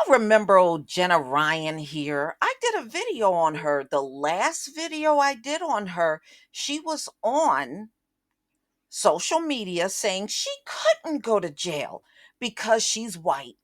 y'all remember old Jenna Ryan here? I did a video on her. The last video I did on her, she was on social media saying she couldn't go to jail because she's white.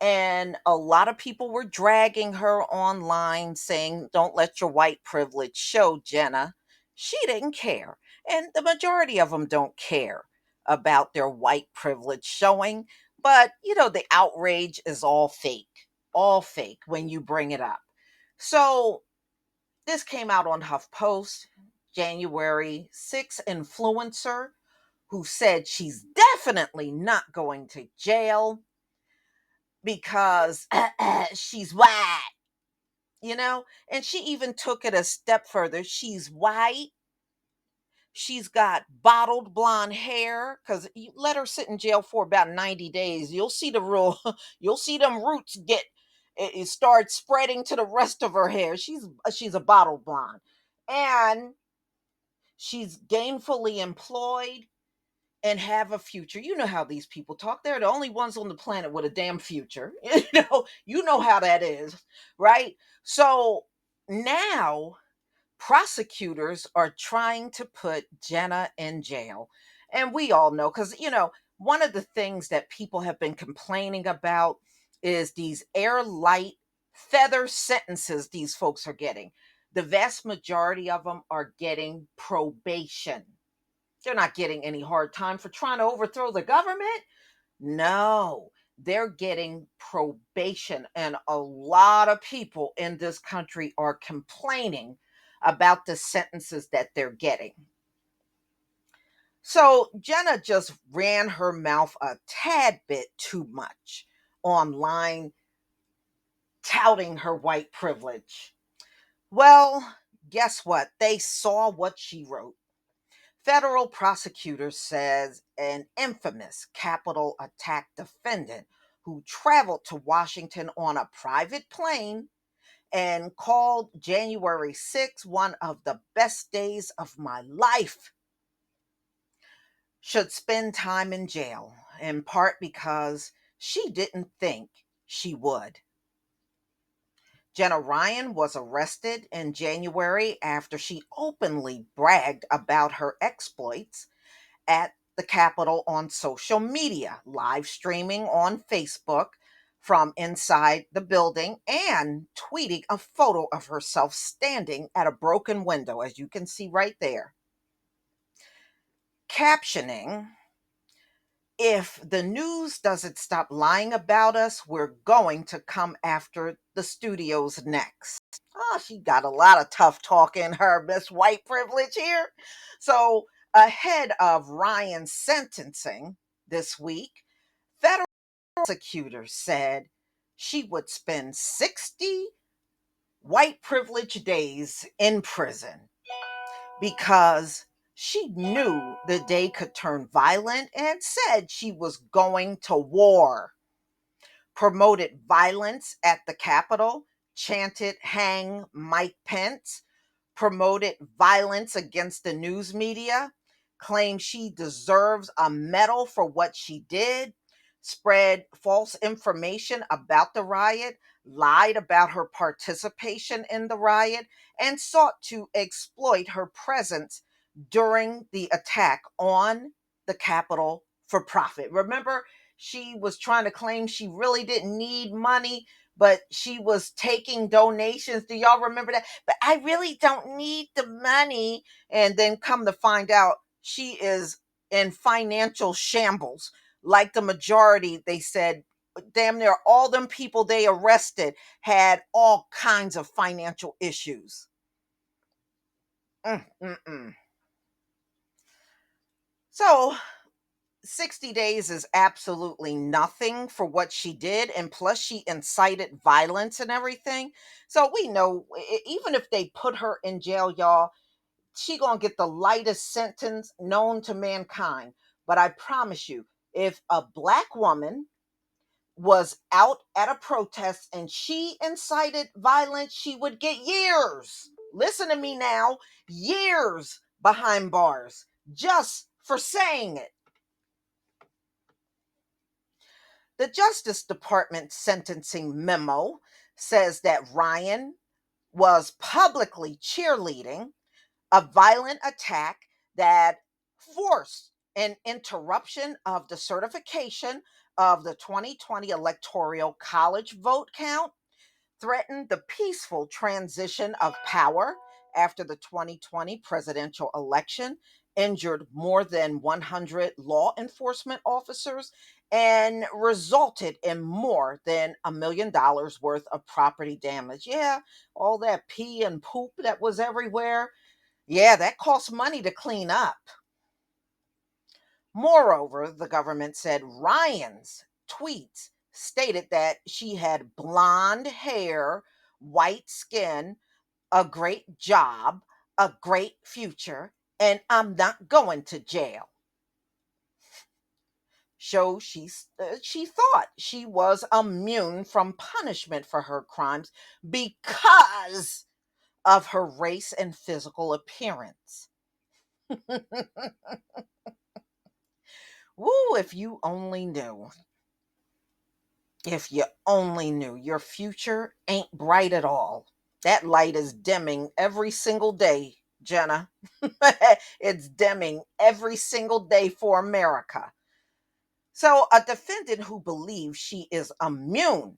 And a lot of people were dragging her online saying, don't let your white privilege show, Jenna. She didn't care. And the majority of them don't care about their white privilege showing. But, the outrage is all fake when you bring it up. So this came out on HuffPost, January 6th, influencer who said she's definitely not going to jail because she's white, and she even took it a step further. She's white. She's got bottled blonde hair because you let her sit in jail for about 90 days. You'll see the real, you'll see them roots it start spreading to the rest of her hair. She's a bottled blonde. And she's gainfully employed and have a future. You know how these people talk. They're the only ones on the planet with a damn future. You know how that is, right? So now prosecutors are trying to put Jenna in jail. And we all know cuz one of the things that people have been complaining about is these airlight feather sentences these folks are getting. The vast majority of them are getting probation. They're not getting any hard time for trying to overthrow the government. No, they're getting probation. And a lot of people in this country are complaining about the sentences that they're getting. So Jenna just ran her mouth a tad bit too much online, touting her white privilege. Well, guess what? They saw what she wrote. Federal prosecutors says an infamous Capitol attack defendant who traveled to Washington on a private plane and called January 6th one of the best days of my life should spend time in jail, in part because she didn't think she would. Jenna Ryan was arrested in January after she openly bragged about her exploits at the Capitol on social media, live streaming on Facebook from inside the building and tweeting a photo of herself standing at a broken window, as you can see right there. Captioning, if the news doesn't stop lying about us, we're going to come after the studios next. Oh, she got a lot of tough talk in her, Miss White Privilege here. So, ahead of Ryan's sentencing this week, federal prosecutors said she would spend 60 white privilege days in prison because she knew the day could turn violent and said she was going to war. Promoted violence at the Capitol, chanted hang Mike Pence, promoted violence against the news media, claimed she deserves a medal for what she did, spread false information about the riot, lied about her participation in the riot, and sought to exploit her presence during the attack on the Capitol for profit. Remember, she was trying to claim she really didn't need money, but she was taking donations. Do y'all remember that? But I really don't need the money. And then come to find out, she is in financial shambles. Like the majority, they said, damn near all them people they arrested had all kinds of financial issues. Mm, mm, mm. So 60 days is absolutely nothing for what she did, and plus she incited violence and everything. So we know even if they put her in jail, y'all, she gonna get the lightest sentence known to mankind. But I promise you, if a black woman was out at a protest and she incited violence, she would get years. Listen to me now, years behind bars just for saying it. The Justice Department sentencing memo says that Ryan was publicly cheerleading a violent attack that forced an interruption of the certification of the 2020 Electoral College vote count, threatened the peaceful transition of power after the 2020 presidential election, injured more than 100 law enforcement officers, and resulted in more than $1 million worth of property damage. Yeah, all that pee and poop that was everywhere. Yeah, that costs money to clean up. Moreover, the government said Ryan's tweets stated that she had blonde hair, white skin, a great job, a great future, and I'm not going to jail. So she thought she was immune from punishment for her crimes because of her race and physical appearance. Woo, if you only knew. If you only knew, your future ain't bright at all. That light is dimming every single day, Jenna. It's dimming every single day for America. So, a defendant who believes she is immune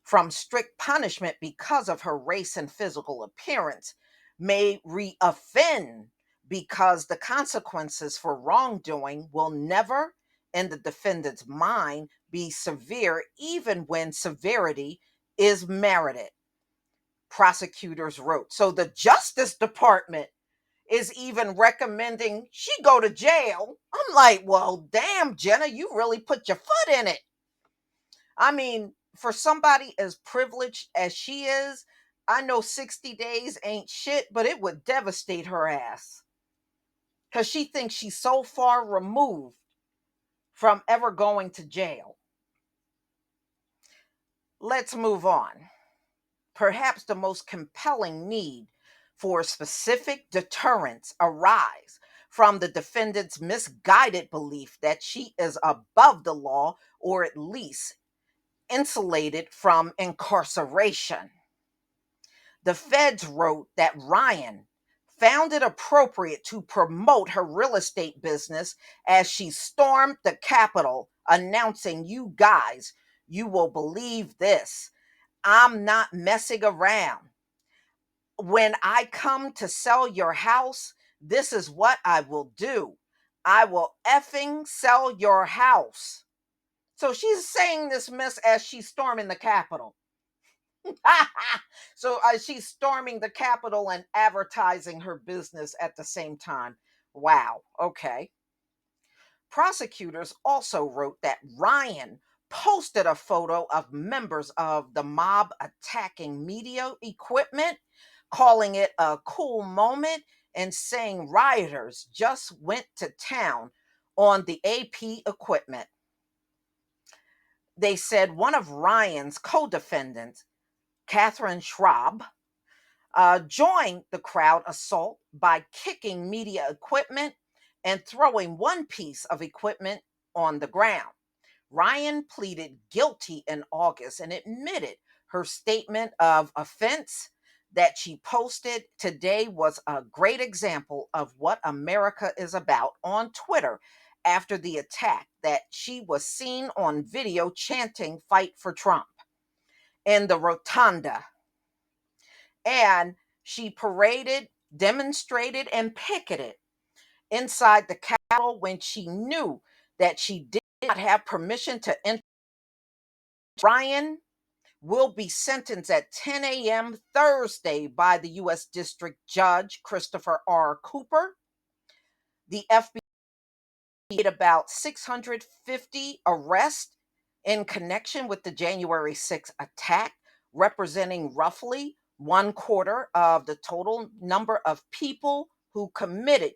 from strict punishment because of her race and physical appearance may reoffend because the consequences for wrongdoing will never, in the defendant's mind, be severe, even when severity is merited. Prosecutors wrote. So the Justice Department is even recommending she go to jail. I'm like, well, damn, Jenna, you really put your foot in it. I mean, for somebody as privileged as she is, I know 60 days ain't shit, but it would devastate her ass. Because she thinks she's so far removed from ever going to jail. Let's move on. Perhaps the most compelling need for specific deterrence arise from the defendant's misguided belief that she is above the law or at least insulated from incarceration. The feds wrote that Ryan found it appropriate to promote her real estate business as she stormed the Capitol, announcing, "You guys, you will believe this. I'm not messing around. When I come to sell your house, this is what I will do. I will effing sell your house." So she's saying this mess as she's storming the Capitol. So she's storming the Capitol and advertising her business at the same time. Wow. Okay. Prosecutors also wrote that Ryan posted a photo of members of the mob attacking media equipment, calling it a cool moment and saying rioters just went to town on the AP equipment. They said one of Ryan's co defendants, Catherine Schraub, joined the crowd assault by kicking media equipment and throwing one piece of equipment on the ground. Ryan pleaded guilty in August and admitted her statement of offense that she posted today was a great example of what America is about on Twitter after the attack that she was seen on video chanting "Fight for Trump" in the rotunda, and she paraded, demonstrated, and picketed inside the Capitol when she knew that she did not have permission to enter. Ryan will be sentenced at 10 a.m. Thursday by the U.S. District Judge Christopher R. Cooper. The FBI made about 650 arrests in connection with the January 6th attack, representing roughly one quarter of the total number of people who committed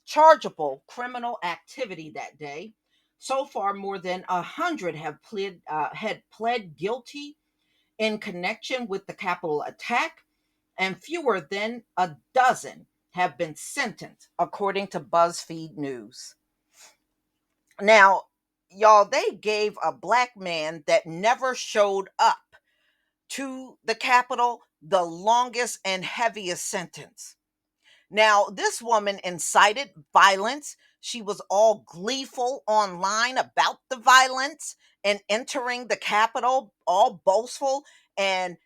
chargeable criminal activity that day. So far, more than 100 have had pled guilty in connection with the Capitol attack, and fewer than a dozen have been sentenced, according to BuzzFeed News. Now, Y'all, they gave a black man that never showed up to the Capitol the longest and heaviest sentence. Now, this woman incited violence. She was all gleeful online about the violence and entering the Capitol, all boastful and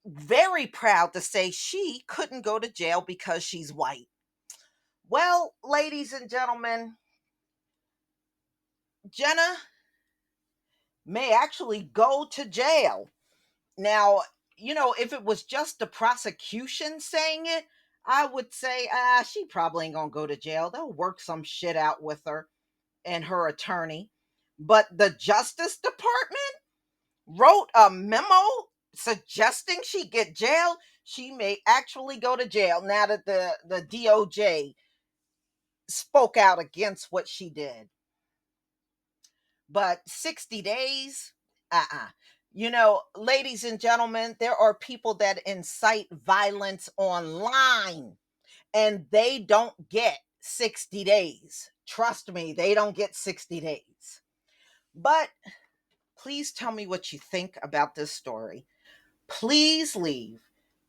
very proud to say she couldn't go to jail because she's white. Well, ladies and gentlemen, Jenna may actually go to jail. Now, if it was just the prosecution saying it, I would say, she probably ain't gonna go to jail. They'll work some shit out with her and her attorney. But the Justice Department wrote a memo suggesting she get jail. She may actually go to jail now that the DOJ spoke out against what she did. But 60 days, ladies and gentlemen, there are people that incite violence online and they don't get 60 days. Trust me, they don't get 60 days. But please tell me what you think about this story. Please leave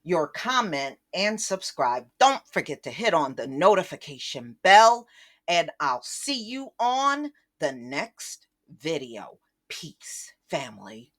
your comment and subscribe. Don't forget to hit on the notification bell, and I'll see you on the next video. Peace, family.